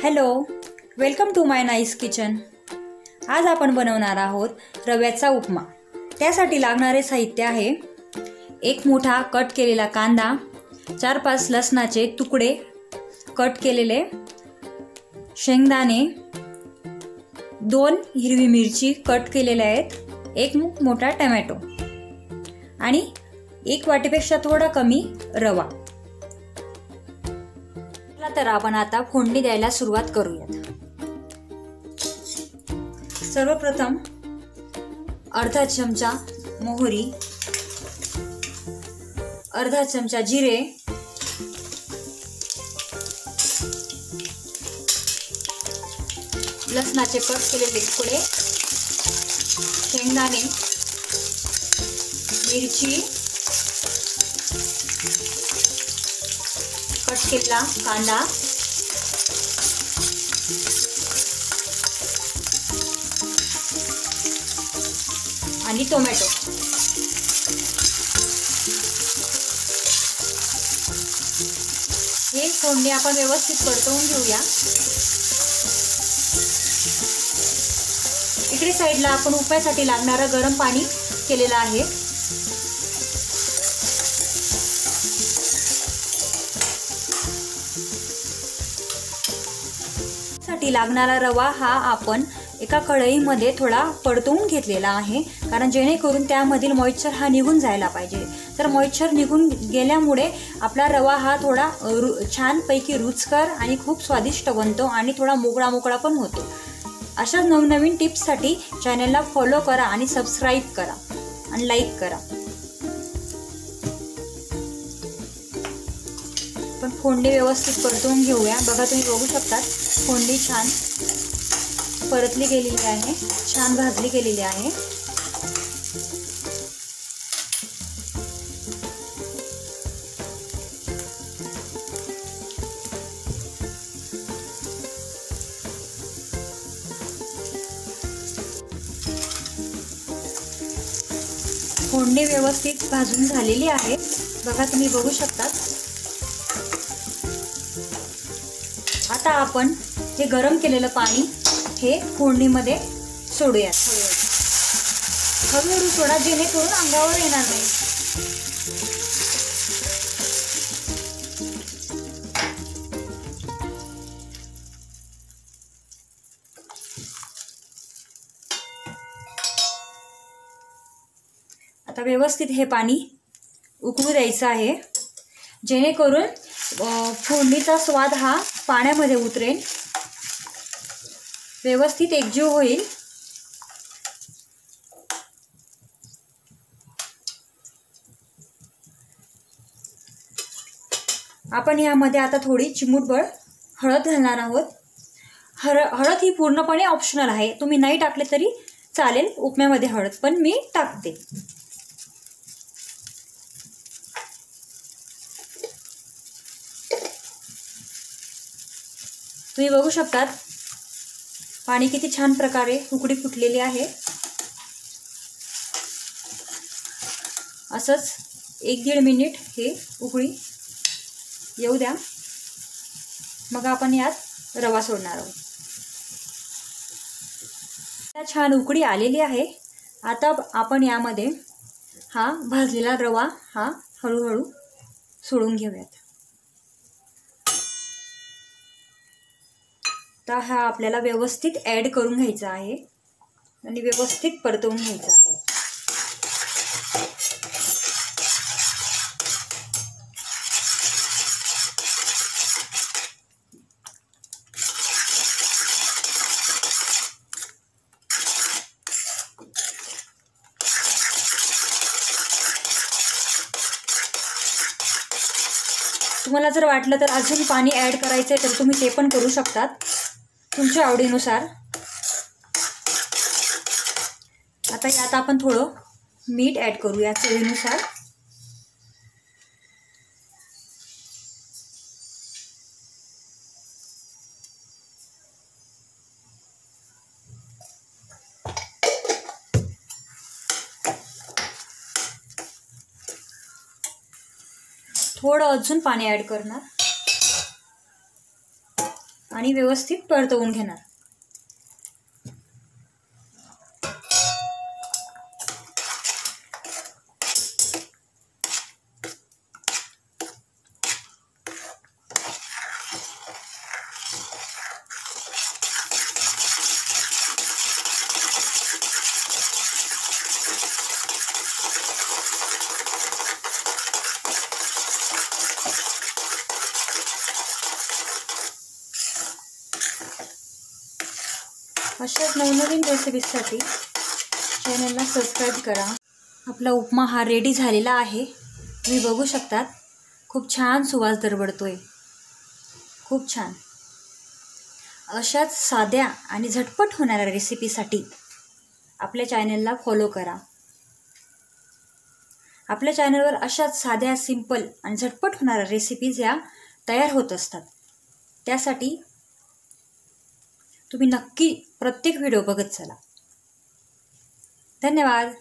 Hello, welcome to my nice kitchen. आज आपण बनवणार आहोत रव्याचा उपमा। त्यासाठी लागणारे साहित्य आहे एक मोठा कट केलेला कांदा, 4-5 लसणाचे तुकडे कट केलेले, शेंगदाणे, 2 हिरवी मिरची कट केलेल्या आहेत, एक मोठा टोमॅटो आणि 1 वाटीपेक्षा थोडा कमी रवा। तर आपण आता फोडणी द्यायला सुरुवात करूयात। सर्वप्रथम अर्धा चमचा मोहरी, अर्धा चमचा जिरे, लसणाचे कट केलेले तुकडे, शेंगदाणे, मिरची, कट केलेला कांदा, आणि टोमॅटो। हे फोडणी आपण व्यवस्थित परतवून घेऊया। इकडे साईडला आपण उपायासाठी लागणारं गरम पाणी केलेलं आहे। साठी लागणारा रवा हा आपण एका कढईमध्ये थोडा परतवून घेतलेला आहे, कारण जेणेकरून त्यामधील मॉइश्चर हा निघून जायला पाहिजे। तर मॉइश्चर निघून गेल्यामुळे आपला रवा हा थोडा छानपैकी रुचकर आणि खूप स्वादिष्ट बनतो आणि थोडा मोकळा पण होतो। अशा नवनवीन टिप्ससाठी चॅनलला फॉलो करा आणि सबस्क्राईब करा आणि लाईक करा। पण फोडणी व्यवस्थित परतवून घेऊया। बघा, तुम्ही बघू शकता फोडणी छान परतली गेलेली आहे, छान भाजली गेलेली आहे। फोडणी व्यवस्थित भाजून झालेली आहे। बघा, तुम्ही बघू शकता। आता आपण हे गरम केलेलं पाणी हे फोडणीमध्ये सोडूया। हळूहळू सोडा, जेणेकरून अंगावर येणार नाही। आता व्यवस्थित हे पाणी उकळू द्यायचं आहे, जेणेकरून फोडणीचा स्वाद हा पाण्यामध्ये उतरेल, व्यवस्थित एकजीव होईल। आपण यामध्ये आता थोडी चिमूटभर हळद घालणार आहोत। हळद ही पूर्णपणे ऑप्शनल आहे, तुम्ही नाही टाकले तरी चालेल उपम्यामध्ये हळद, पण मी टाकते। तुम्ही बघू शकता पाणी किती छान प्रकारे उकळी फुटलेली आहे। असंच 1-1.5 मिनिट हे उकळी येऊ द्या, मग आपण यात रवा सोडणार आहोत। छान उकळी आलेली आहे। आता आपण यामध्ये हा भाजलेला रवा हा हळूहळू सोडून घेऊयात। तर हा आपल्याला व्यवस्थित ॲड करून घ्यायचा आहे आणि व्यवस्थित परतवून घ्यायचा आहे। तुम्हाला जर वाटलं तर अजून पाणी ॲड करायचं आहे तर तुम्ही ते पण करू शकतात, तुमच्या आवडीनुसार। आता यात आपण थोडं मीठ ॲड करूया चवीनुसार। थोडं अजून पाणी ॲड करणार। आणि व्यवस्थित परतवून घेणार. अशाच नवनवीन रेसिपीजसाठी चॅनलला सबस्क्राईब करा. आपला उपमा हा रेडी झालेला आहे. तुम्ही बघू शकतात, खूप छान सुवास दरवळतोय. खूप छान. अशाच साध्या आणि झटपट होणाऱ्या रेसिपीसाठी आपल्या चॅनलला फॉलो करा. आपल्या चॅनलवर अशाच साध्या, सिंपल आणि झटपट होणाऱ्या रेसिपीज या तयार होत असतात. त्यासाठी तुम्ही नक्की प्रत्येक व्हिडिओ बघत चला. धन्यवाद.